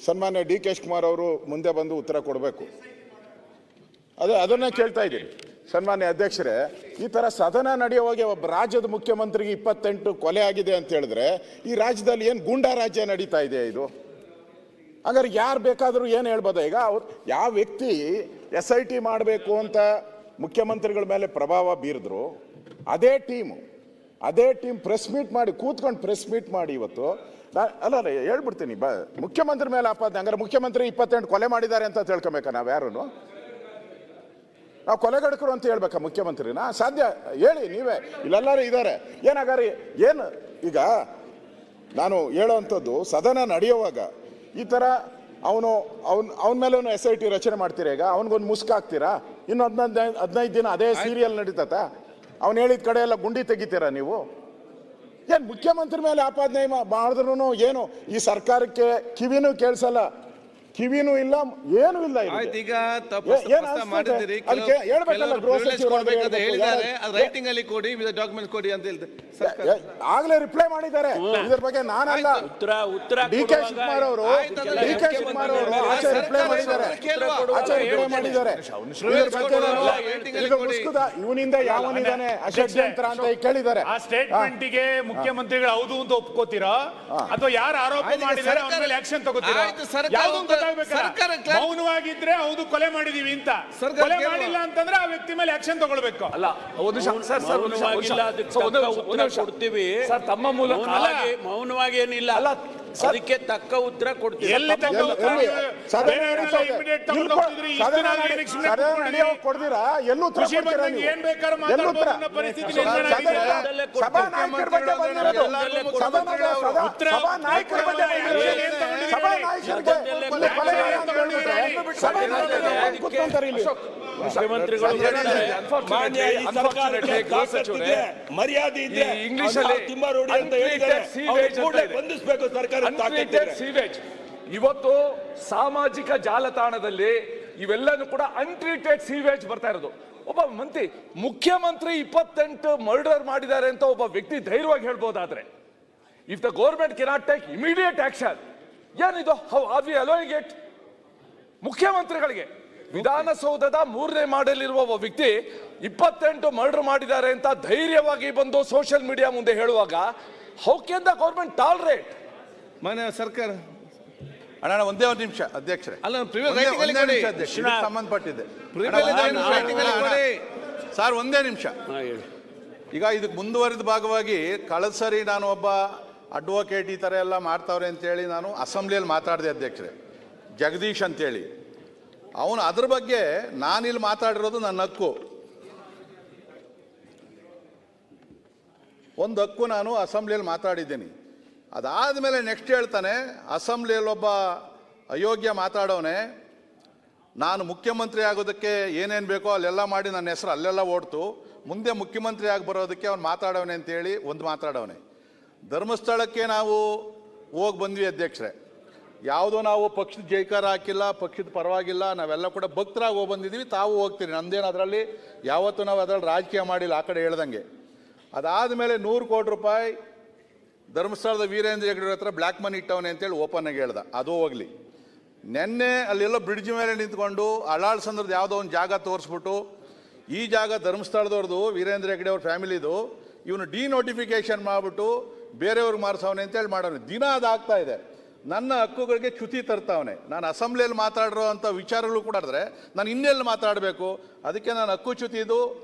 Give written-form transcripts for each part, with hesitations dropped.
ಸನ್ಮಾನ್ಯ D K Shivakumar ಅವರು ಮುಂದೆ ಬಂದು ಉತ್ತರ ಕೊಡಬೇಕು. ಅದನ್ನೇ ಕೇಳ್ತಾ ಇದ್ದೀನಿ. ಸನ್ಮಾನ್ಯ ಅಧ್ಯಕ್ಷರೇ, ಈ ಥರ ಸದನ ನಡೆಯುವಾಗ ಒಬ್ಬ ರಾಜ್ಯದ ಮುಖ್ಯಮಂತ್ರಿಗೆ 28 ಕೊಲೆ ಆಗಿದೆ ಅಂತ ಹೇಳಿದ್ರೆ ಈ ರಾಜ್ಯದಲ್ಲಿ ಏನು ಗೂಂಡಾ ರಾಜ್ಯ ನಡೀತಾ ಇದೆ ಇದು? ಹಾಗಾದ್ರೆ ಯಾರು ಬೇಕಾದರೂ ಏನು ಹೇಳ್ಬೋದ? ಈಗ ಅವ್ರು ಯಾವ ವ್ಯಕ್ತಿ SIT ಮಾಡಬೇಕು ಅಂತ ಮುಖ್ಯಮಂತ್ರಿಗಳ ಮೇಲೆ ಪ್ರಭಾವ ಬೀರಿದ್ರು, ಅದೇ ಟೀಮ್ ಪ್ರೆಸ್ ಮೀಟ್ ಮಾಡಿ ಕೂತ್ಕೊಂಡು ಪ್ರೆಸ್ ಮೀಟ್ ಮಾಡಿ ಇವತ್ತು ಅಲ್ಲ ಹೇಳ್ಬಿಡ್ತೀನಿ, ಮುಖ್ಯಮಂತ್ರಿ ಮೇಲೆ ಆಪಾದನೆ. ಹಂಗಾರೆ ಮುಖ್ಯಮಂತ್ರಿ 28 ಕೊಲೆ ಮಾಡಿದ್ದಾರೆ ಅಂತ ತಿಳ್ಕೊಬೇಕಾ? ನಾವು ಯಾರು ನಾವು ಕೊಲೆಗಡಕರು ಅಂತ ಹೇಳ್ಬೇಕಾ ಮುಖ್ಯಮಂತ್ರಿನ? ಸಾಧ್ಯ? ಹೇಳಿ ನೀವೇ, ಇಲ್ಲೆಲ್ಲರೂ ಇದ್ದಾರೆ. ಏನಾಗಾರಿ ಏನು ಈಗ ನಾನು ಹೇಳೋವಂಥದ್ದು, ಸದನ ನಡೆಯುವಾಗ ಈ ಥರ ಅವನ ಮೇಲೂ SIT ರಚನೆ ಮಾಡ್ತೀರಾ? ಈಗ ಅವನಿಗೊಂದು ಮುಸ್ಕಾಕ್ತೀರಾ? ಇನ್ನು 15 ದಿನ ಅದೇ ಸೀರಿಯಲ್ ನಡೀತತ? ಅವ್ನು ಹೇಳಿದ ಕಡೆ ಎಲ್ಲ ಗುಂಡಿ ತೆಗಿತೀರಾ ನೀವು? ಏನು ಮುಖ್ಯಮಂತ್ರಿ ಮೇಲೆ ಆಪಾದನೆ ಮಾಡಿದ್ರು ಏನು ಈ ಸರ್ಕಾರಕ್ಕೆ ಕಿವಿನೂ ಕೇಳಿಸಲ್ಲ, ಕಿವಿನೂ ಇಲ್ಲ, ಏನೂ ಇಲ್ಲ. ಈಗ ಆಗ್ಲೇ ರಿಪ್ಲೈ ಮಾಡಿದ್ದಾರೆ ಇದ್ರ ಬಗ್ಗೆ. ನಾನಲ್ಲ, ಡಿ ಕೆ ಶಿವಕುಮಾರ್ ಅವರು ಆಚೆ ರಿಪ್ಲೈ ಮಾಡಿದ್ದಾರೆ. ಇವನಿಂದ ಯಾವನಿದ್ದಾನೆ ಅಷಡ್ಯಂತ್ರ ಅಂತ ಕೇಳಿದ್ದಾರೆ. ಆ ಸ್ಟೇಟ್ಮೆಂಟ್ ಗೆ ಮುಖ್ಯಮಂತ್ರಿಗಳು ಹೌದು ಅಂತ ಒಪ್ಕೋತೀರಾ ಅಥವಾ ಯಾರು ಆರೋಪ ಮಾಡಿದ್ದಾರೆ ಅವ್ರ ಮೇಲೆ ಆಕ್ಷನ್ ತಗೋತೀರಾ? ಮೌನವಾಗಿದ್ರೆ ಹೌದು ಕೊಲೆ ಮಾಡಿದೀವಿ ಅಂತ, ಕೊಲೆ ಮಾಡಿಲ್ಲ ಅಂತಂದ್ರೆ ಆ ವ್ಯಕ್ತಿ ಮೇಲೆ ಆಕ್ಷನ್ ತಗೊಳ್ಬೇಕು. ಅಲ್ಲ, ಕೊಡ್ತೀವಿ ತಮ್ಮ ಮೂಲಕ, ಮೌನವಾಗಿ ಏನಿಲ್ಲ, ಅದಕ್ಕೆ ತಕ್ಕ ಉತ್ತರ ಕೊಡ್ತೀವಿ. ಕೊಡ್ತೀರಾ? ಎಲ್ಲೂ ಏನ್ ಬೇಕಾದ್ರೂ ಮಾತಾಡಬಹುದು ಪರಿಸ್ಥಿತಿ ಮರ್ಯಾದೆ ಇದೆ, ಇಂಗ್ಲಿಷ್ ಅಲ್ಲಿ ತಿಮ್ಮಾರೋಡಿ ಅಂತ ಹೇಳಿದ್ದಾರೆ, ಬಂಧಿಸಬೇಕು ಸರ್ಕಾರ. ಇವತ್ತು ಸಾಮಾಜಿಕ ಜಾಲತಾಣದಲ್ಲಿ ಇವೆಲ್ಲನೂ ಕೂಡ ಅನ್ಟ್ರೀಟೆಡ್ ಸೀವೇಜ್ ಬರ್ತಾ ಇರೋದು. ಒಬ್ಬ ಮುಖ್ಯಮಂತ್ರಿ 28 ಮರ್ಡರ್ ಮಾಡಿದ್ದಾರೆ ಅಂತ ಒಬ್ಬ ವ್ಯಕ್ತಿ ಧೈರ್ಯವಾಗಿ ಹೇಳ್ಬೋದಾದ್ರೆ, if the government cannot take immediate action, ಏನಿದು? How are we allowing it? ಮುಖ್ಯಮಂತ್ರಿಗಳಿಗೆ ವಿಧಾನಸೌಧದ 3ನೇ ಮಾಡಲಿರುವ ಒಬ್ಬ ವ್ಯಕ್ತಿ 28 ಮರ್ಡರ್ ಮಾಡಿದ್ದಾರೆ ಅಂತ ಧೈರ್ಯವಾಗಿ ಬಂದು ಸೋಷಿಯಲ್ ಮೀಡಿಯಾ ಮುಂದೆ ಹೇಳುವಾಗ, how can the government tolerate? ಮಾನ್ಯ ಸರ್ಕಾರ ಅಣ್ಣ ಒಂದೇ ಒಂದು ನಿಮಿಷ ಅಧ್ಯಕ್ಷರೇ, ಸಂಬಂಧಪಟ್ಟಿದೆ ಸರ್, ಒಂದೇ ನಿಮಿಷ. ಈಗ ಇದಕ್ಕೆ ಮುಂದುವರಿದ ಭಾಗವಾಗಿ ಕಳೆದ ಸರಿ ನಾನು ಒಬ್ಬ ಅಡ್ವೊಕೇಟ್ ಈ ಥರ ಎಲ್ಲ ಮಾಡ್ತಾವ್ರೆ ಅಂತೇಳಿ ನಾನು ಅಸೆಂಬ್ಲಿಯಲ್ಲಿ ಮಾತಾಡಿದೆ ಅಧ್ಯಕ್ಷರೇ, ಜಗದೀಶ್ ಅಂತೇಳಿ. ಅವನು ಅದ್ರ ಬಗ್ಗೆ ನಾನಿಲ್ಲಿ ಮಾತಾಡಿರೋದು ನನ್ನ ಹಕ್ಕು, ಒಂದು ಹಕ್ಕು, ನಾನು ಅಸೆಂಬ್ಲಿಯಲ್ಲಿ ಮಾತಾಡಿದ್ದೀನಿ. ಅದಾದಮೇಲೆ ನೆಕ್ಸ್ಟ್ ಹೇಳ್ತಾನೆ, ಅಸೆಂಬ್ಲಿಯಲ್ಲಿ ಒಬ್ಬ ಅಯೋಗ್ಯ ಮಾತಾಡೋನೆ, ನಾನು ಮುಖ್ಯಮಂತ್ರಿ ಆಗೋದಕ್ಕೆ ಏನೇನು ಬೇಕೋ ಅಲ್ಲೆಲ್ಲ ಮಾಡಿ ನನ್ನ ಹೆಸರು ಅಲ್ಲೆಲ್ಲ ಓಡ್ತು, ಮುಂದೆ ಮುಖ್ಯಮಂತ್ರಿ ಆಗಿ ಬರೋದಕ್ಕೆ ಅವ್ನು ಮಾತಾಡೋನೆ ಅಂತೇಳಿ ಒಂದು ಮಾತಾಡೋನೆ. ಧರ್ಮಸ್ಥಳಕ್ಕೆ ನಾವು ಹೋಗಿ ಬಂದ್ವಿ ಅಧ್ಯಕ್ಷರೇ, ಯಾವುದೋ ನಾವು ಪಕ್ಷದ ಜೈಕಾರ ಹಾಕಿಲ್ಲ, ಪಕ್ಷದ ಪರವಾಗಿಲ್ಲ, ನಾವೆಲ್ಲ ಕೂಡ ಭಕ್ತರಾಗಿ ಹೋಗಿ ಬಂದಿದ್ದೀವಿ. ತಾವು ಹೋಗ್ತೀರಿ, ನಮ್ದೇನು ಅದರಲ್ಲಿ ಯಾವತ್ತೂ ನಾವು ಅದರಲ್ಲಿ ರಾಜಕೀಯ ಮಾಡಿಲ್ಲ ಆ ಕಡೆ ಹೇಳ್ದಂಗೆ. ಅದಾದಮೇಲೆ 100 ಕೋಟಿ ರೂಪಾಯಿ ಧರ್ಮಸ್ಥಳದ ವೀರೇಂದ್ರ ಹೆಗ್ಗಡೆ ಹತ್ರ ಬ್ಲ್ಯಾಕ್ ಮನಿ ಇಟ್ಟವನೆ ಅಂತೇಳಿ ಓಪನ್ ಆಗಿ ಹೇಳ್ದ. ಅದು ಹೋಗಲಿ, ನೆನ್ನೆ ಅಲ್ಲೆಲ್ಲ ಬ್ರಿಡ್ಜ್ ಮೇಲೆ ನಿಂತ್ಕೊಂಡು ಅಳಾಳ್ಸಂದ್ರದ್ದು ಯಾವುದೋ ಒಂದು ಜಾಗ ತೋರಿಸ್ಬಿಟ್ಟು, ಈ ಜಾಗ ಧರ್ಮಸ್ಥಳದವ್ರದ್ದು ವೀರೇಂದ್ರ ಹೆಗ್ಗಡೆ ಅವ್ರ ಫ್ಯಾಮಿಲಿದು, ಇವನು ಡಿನೋಟಿಫಿಕೇಶನ್ ಮಾಡಿಬಿಟ್ಟು ಬೇರೆಯವ್ರಿಗೆ ಮಾರಿಸವನೆ ಅಂತೇಳಿ ಮಾಡೋನೆ. ದಿನ ಅದಾಗ್ತಾ ಇದೆ. ನನ್ನ ಹಕ್ಕುಗಳಿಗೆ ಚ್ಯುತಿ ತರ್ತಾವನೆ. ನಾನು ಅಸೆಂಬ್ಲಿಯಲ್ಲಿ ಮಾತಾಡಿರೋ ಅಂಥ ವಿಚಾರಗಳು ಕೂಡ ಆದರೆ ನಾನು ಇನ್ನೆಲ್ಲಿ ಮಾತಾಡಬೇಕು? ಅದಕ್ಕೆ ನಾನು ಹಕ್ಕುಚ್ಯುತಿದು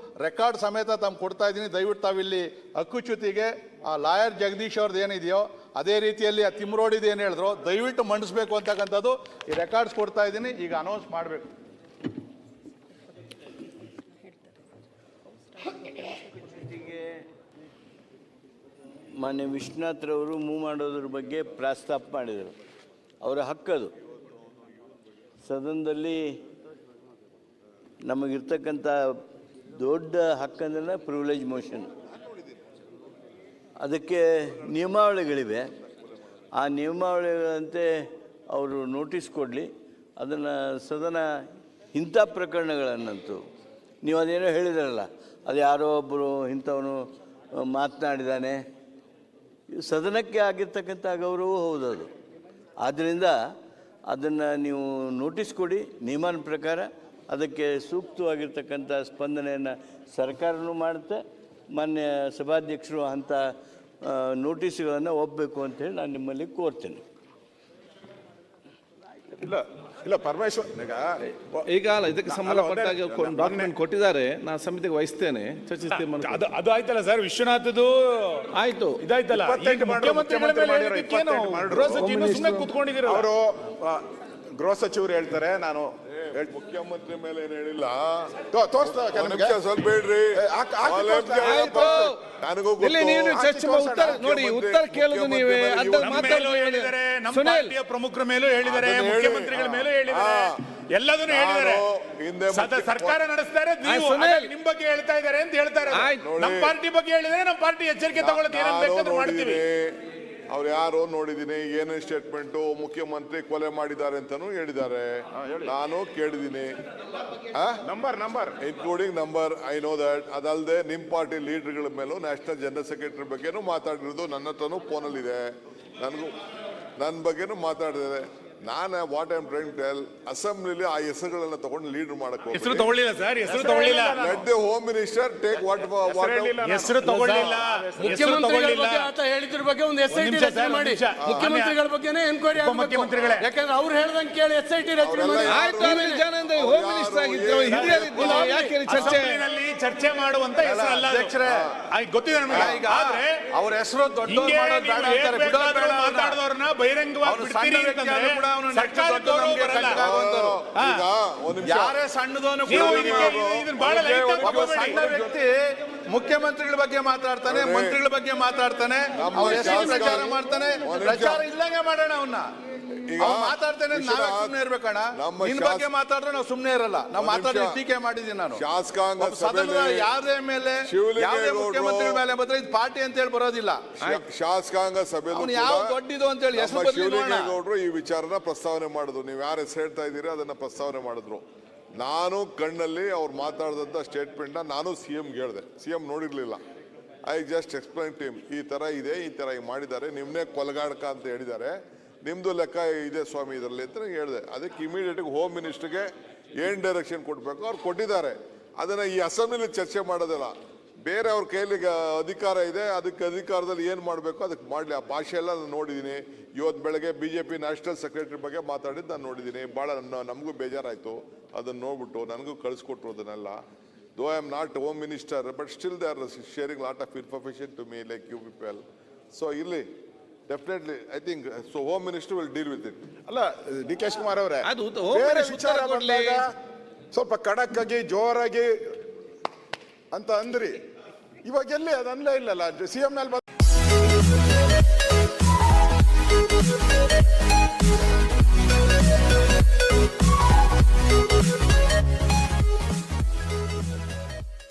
ರೆಕಾರ್ಡ್ ಸಮೇತ ತಮ್ಮ ಕೊಡ್ತಾ ಇದ್ದೀನಿ. ದಯವಿಟ್ಟು ತಾವಿಲ್ಲಿ ಹಕ್ಕುಚ್ಯುತಿಗೆ ಆ ಲಾಯರ್ ಜಗದೀಶ್ ಅವ್ರದ್ದು ಏನಿದೆಯೋ ಅದೇ ರೀತಿಯಲ್ಲಿ ಆ ತಿಮ್ರೋಡಿದು ಏನು ಹೇಳಿದ್ರು ದಯವಿಟ್ಟು ಮಂಡಿಸ್ಬೇಕು ಅಂತಕ್ಕಂಥದ್ದು ಈ ರೆಕಾರ್ಡ್ಸ್ ಕೊಡ್ತಾ ಇದ್ದೀನಿ. ಈಗ ಅನೌನ್ಸ್ ಮಾಡಬೇಕು. ಮಾನ್ಯ ವಿಶ್ವನಾಥ್ರವರು ಮೂವ್ ಮಾಡೋದ್ರ ಬಗ್ಗೆ ಪ್ರಸ್ತಾಪ ಮಾಡಿದರು. ಅವರ ಹಕ್ಕದು. ಸದನದಲ್ಲಿ ನಮಗಿರ್ತಕ್ಕಂಥ ದೊಡ್ಡ ಹಕ್ಕಂದ್ರೆ ಪ್ರಿವಿಲೇಜ್ ಮೋಷನ್. ಅದಕ್ಕೆ ನಿಯಮಾವಳಿಗಳಿವೆ. ಆ ನಿಯಮಾವಳಿಗಳಂತೆ ಅವರು ನೋಟಿಸ್ ಕೊಡಲಿ. ಅದನ್ನು ಸದನ ಇಂಥ ಪ್ರಕರಣಗಳನ್ನಂತೂ ನೀವು ಅದೇನೋ ಹೇಳಿದ್ರಲ್ಲ, ಅದು ಯಾರೋ ಒಬ್ಬರು ಇಂಥವನು ಮಾತನಾಡಿದ್ದಾನೆ, ಸದನಕ್ಕೆ ಆಗಿರ್ತಕ್ಕಂಥ ಗೌರವ ಹೌದದು. ಆದ್ದರಿಂದ ಅದನ್ನು ನೀವು ನೋಟಿಸ್ ಕೊಡಿ, ನಿಯಮನ ಪ್ರಕಾರ ಅದಕ್ಕೆ ಸೂಕ್ತವಾಗಿರ್ತಕ್ಕಂಥ ಸ್ಪಂದನೆಯನ್ನು ಸರ್ಕಾರನೂ ಮಾಡುತ್ತೆ. ಮಾನ್ಯ ಸಭಾಧ್ಯಕ್ಷರು ಅಂಥ ನೋಟಿಸ್ಗಳನ್ನು ಒಪ್ಪಬೇಕು ಅಂತೇಳಿ ನಾನು ನಿಮ್ಮಲ್ಲಿ ಕೋರ್ತೇನೆ. ಇಲ್ಲ ಪರಮೇಶ್ವರ್ ಈಗ ಅಲ್ಲ, ಇದಕ್ಕೆ ಸಂಬಂಧಪಟ್ಟಾಗ ಡಾಕ್ಯುಮೆಂಟ್ ಕೊಟ್ಟಿದ್ದಾರೆ, ನಾನು ಸಮಿತಿಗೆ ವಹಿಸ್ತೇನೆ, ಚರ್ಚಿಸ್ತೇನೆ. ಅದು ಆಯ್ತಲ್ಲ ಸರ್, ವಿಶ್ವನಾಥದ್ದು ಆಯ್ತು, ಇದಾಯ್ತಲ್ಲ. ಈಗ ಮುಖ್ಯಮಂತ್ರಿಗಳ ಮೇಲೆ ಹೇಳಿದ್ದಕ್ಕೇನು ಗೃಹ ಸಚಿವರು ಸುಮ್ಮನೆ ಕೂತ್ಕೊಂಡಿದ್ದೀರಲ್ಲ. ಅವರು ಗೃಹ ಸಚಿವರು ಹೇಳ್ತಾರೆ, ನಾನು ಮುಖ್ಯಮಂತ್ರಿ ಮೇಲೆ ಏನ್ ಹೇಳಿಲ್ಲ. ಸ್ವಲ್ಪ ಹೇಳ್ರಿ, ನನಗೂ ಉತ್ತರ ನೋಡಿ, ಉತ್ತರ ಕೇಳುದು ನೀವೇ. ಹೇಳಿದ್ದಾರೆ, ನಮ್ಮ ಪಾರ್ಟಿಯ ಪ್ರಮುಖರ ಮೇಲೂ ಹೇಳಿದ್ದಾರೆ, ಮುಖ್ಯಮಂತ್ರಿಗಳ ಮೇಲೂ ಹೇಳಿದ್ದಾರೆ, ಎಲ್ಲದನ್ನು ಹೇಳಿದ್ದಾರೆ. ಸರ್ಕಾರ ನಡೆಸ್ತಾರೆ, ನೀವು ನಿಮ್ ಬಗ್ಗೆ ಹೇಳ್ತಾ ಇದ್ದಾರೆ ಅಂತ ಹೇಳ್ತಾರೆ. ನಮ್ಮ ಪಾರ್ಟಿ ಬಗ್ಗೆ ಹೇಳಿದ್ರೆ ನಮ್ಮ ಪಾರ್ಟಿ ಎಚ್ಚರಿಕೆ ತಗೊಳ್ಳೋದು ಏನೇನು ಬೇಕಾದ್ರೂ ಮಾಡ್ತೀವಿ. ಅವ್ರು ಯಾರೋ ನೋಡಿದೀನಿ, ಏನೇನು ಸ್ಟೇಟ್ಮೆಂಟು ಮುಖ್ಯಮಂತ್ರಿ ಕೊಲೆ ಮಾಡಿದ್ದಾರೆ ಅಂತಾನು ಹೇಳಿದ್ದಾರೆ. ನಾನು ಕೇಳಿದ್ದೀನಿ, number including number, I know that. ಅದಲ್ಲದೆ ನಿಮ್ ಪಾರ್ಟಿ ಲೀಡರ್ಗಳ ಮೇಲೂ ನ್ಯಾಷನಲ್ ಜನರಲ್ ಸೆಕ್ರೆಟರಿ ಬಗ್ಗೆನೂ ಮಾತಾಡಿರೋದು ನನ್ನ ಹತ್ರನೂ ಫೋನಲ್ಲಿದೆ. ನನ್ನ ಬಗ್ಗೆನೂ ಮಾತಾಡಿದ್ದಾರೆ. ನಾನು what I'm trying to tell, ಅಸೆಂಬ್ಲಿಲಿ ಆ ಹೆಸರುಗಳನ್ನ ತಗೊಂಡು ಲೀಡರ್ ಮಾಡಕ್ ಹೆಸರು ತಗೊಳ್ಳಿಲ್ಲ ಸರ್, ಹೆಸರು ತಗೊಳ್ಳಿಲ್ಲ. Let the home minister take what ಹೆಸರು ತಗೊಳ್ಳಿಲ್ಲ, ಮುಖ್ಯಮಂತ್ರಿಗಳ ಅಂತ ಹೇಳಿದ್ರ ಬಗ್ಗೆ ಒಂದು SIT ರಚನೆ ಮಾಡಿ, ಮುಖ್ಯಮಂತ್ರಿಗಳ ಬಗ್ಗೆನೇ ಎನ್ಕ್ವೈರಿ ಮುಖ್ಯಮಂತ್ರಿಗಳೇ, ಯಾಕಂದ್ರೆ ಅವ್ರು ಹೇಳ್ದಂಗೆ ಕೇಳಿ SIT ರಚನೆ ಮಾಡಿ. ಹೋಮ್ ಮಿನಿಸ್ಟರ್ ಆಗಿದ್ರು, ಯಾಕೆ ಚರ್ಚೆ ಮಾಡುವಂತ ಹೆಸರು ಅಲ್ಲ ಗೊತ್ತಿದೆ ನಮಗೆ. ಆದ್ರೆ ಅವ್ರ ಹೆಸರು ಮಾತಾಡಿದವ್ರನ್ನ ಬಹಿರಂಗವಾಗಿ ಬಿಡ್ತೀರಿ ಅಂತಂದ್ರೆ ಸರ್ಕಾರ ಗೌರವ ಬರಲ್ಲ. ಯಾರೇ ಸಣ್ಣದವನು ಸಣ್ಣ ವ್ಯಕ್ತಿ ಮುಖ್ಯಮಂತ್ರಿಗಳ ಬಗ್ಗೆ ಮಾತಾಡ್ತಾನೆ, ಮಂತ್ರಿಗಳ ಬಗ್ಗೆ ಮಾತಾಡ್ತಾನೆ, ಅವ್ರ ಹೆಸರು ಪ್ರಚಾರ ಮಾಡ್ತಾನೆ. ಪ್ರಚಾರ ಇಲ್ಲಂಗೆ ಮಾಡೋಣ ಅವನ್ನ. ಮಾತಾಡ್ತೇನೆ, ನಾವೇ ಸುಮ್ಮನೆ ಇರ್ಬೇಕಣ್ಣ. ನಿನ್ ಬಗ್ಗೆ ಮಾತಾಡಿದ್ರೆ ನಾವು ಸುಮ್ಮನೆ ಇರಲ್ಲ. ನಾವು ಮಾತಾಡಿ ಟೀಕೆ ಮಾಡಿದ್ದೀನಿ ನಾನು. ಶಾಸಕಾಂಗ ಸದನದ ಯಾರೇ ಮೇಲೆ ಯಾವುದೇ ಮುಖ್ಯಮಂತ್ರಿಗಳ ಮೇಲೆ ಬಂದ್ರೆ ಇದು ಪಾರ್ಟಿ ಅಂತ ಹೇಳಿ ಬರೋದಿಲ್ಲ. ಶಾಸಕಾಂಗ ಸಭೆ ಯಾವ ದೊಡ್ಡದು ಅಂತ ಹೇಳಿ ಹೆಸರು ಶಿವಲಿಂಗೇಗೌಡರು ಈ ವಿಚಾರನ ಪ್ರಸ್ತಾವನೆ ಮಾಡಿದ್ರು. ನೀವು ಯಾರು ಹೆಸರು ಹೇಳ್ತಾ ಇದ್ದೀರಿ ಅದನ್ನ ಪ್ರಸ್ತಾವನೆ ಮಾಡಿದ್ರು. ನಾನು ಕಣ್ಣಲ್ಲಿ ಅವ್ರು ಮಾತಾಡಿದಂಥ ಸ್ಟೇಟ್ಮೆಂಟ್ನ ನಾನು CMಗೆ ಹೇಳಿದೆ. CM ನೋಡಿರ್ಲಿಲ್ಲ. I just explain to him, ಈ ತರ ಇದೆ, ಈ ತರ ಮಾಡಿದ್ದಾರೆ, ನಿಮ್ನೆ ಕೊಲಗಾಡಕ ಅಂತ ಹೇಳಿದ್ದಾರೆ, ನಿಮ್ದು ಲೆಕ್ಕ ಇದೆ ಸ್ವಾಮಿ ಇದರಲ್ಲಿ ಅಂತ ಹೇಳಿದೆ. ಅದಕ್ಕೆ ಇಮಿಡಿಯೇಟ್ ಹೋಮ್ ಮಿನಿಸ್ಟರ್ಗೆ ಏನ್ ಡೈರೆಕ್ಷನ್ ಕೊಡ್ಬೇಕು ಅವ್ರು ಕೊಟ್ಟಿದ್ದಾರೆ. ಅದನ್ನ ಈ ಅಸೆಂಬ್ಲಿಲಿ ಚರ್ಚೆ ಮಾಡೋದಿಲ್ಲ. ಬೇರೆ ಅವ್ರ ಕೈಲಿ ಅಧಿಕಾರ ಇದೆ, ಅದಕ್ಕೆ ಅಧಿಕಾರದಲ್ಲಿ ಏನು ಮಾಡಬೇಕು ಅದಕ್ಕೆ ಮಾಡಲಿ. ಆ ಭಾಷೆ ಎಲ್ಲ ನಾನು ನೋಡಿದ್ದೀನಿ. ಇವತ್ತು ಬೆಳಗ್ಗೆ BJP ನ್ಯಾಷನಲ್ ಸೆಕ್ರೆಟರಿ ಬಗ್ಗೆ ಮಾತಾಡಿದ್ದು ನಾನು ನೋಡಿದ್ದೀನಿ. ಭಾಳ ನಮಗೂ ಬೇಜಾರಾಯಿತು ಅದನ್ನು ನೋಡ್ಬಿಟ್ಟು. ನನಗೂ ಕಳಿಸ್ಕೊಟ್ರು ಅದನ್ನೆಲ್ಲ. Though I am not home minister, but still they are sharing lot of information to me like you people. So ಇಲ್ಲಿ definitely I think so home minister will deal with it. ಅಲ್ಲ DK ಶಿವಕುಮಾರ್ ಅವರೇ, ಅದು ಬೇರೆ ವಿಚಾರ ಬಂದಾಗ ಸ್ವಲ್ಪ ಖಡಕ್ ಆಗಿ ಜೋರಾಗಿ ಅಂತ ಅಂದ್ರಿ. ಇವಾಗ ಎಲ್ಲಿ ಅದು ಅನ್ಲೇ ಇಲ್ಲಲ್ಲ. CM ನಲ್ಲಿ